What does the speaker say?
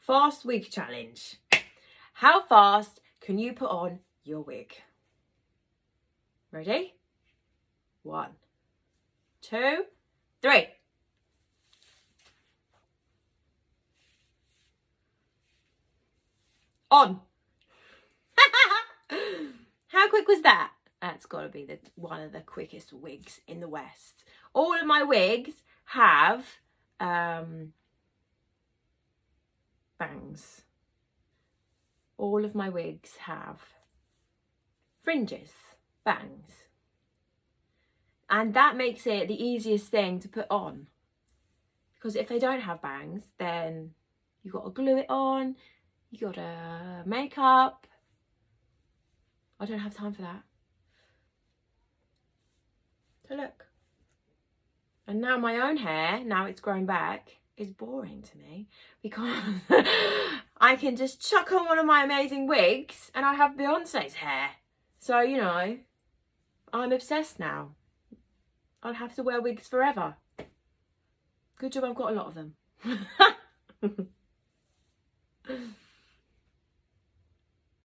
Fast wig challenge. How fast can you put on your wig? Ready? 1, 2, 3. On. How quick was that? That's got to be one of the quickest wigs in the West. All of my wigs have bangs. All of my wigs have fringes, bangs. And that makes it the easiest thing to put on. Because if they don't have bangs, then you've got to glue it on, you got to make up. I don't have time for that. So look. And now my own hair, now it's grown back, is boring to me because I can just chuck on one of my amazing wigs and I have Beyonce's hair. So, you know, I'm obsessed now. I'll have to wear wigs forever. Good job I've got a lot of them.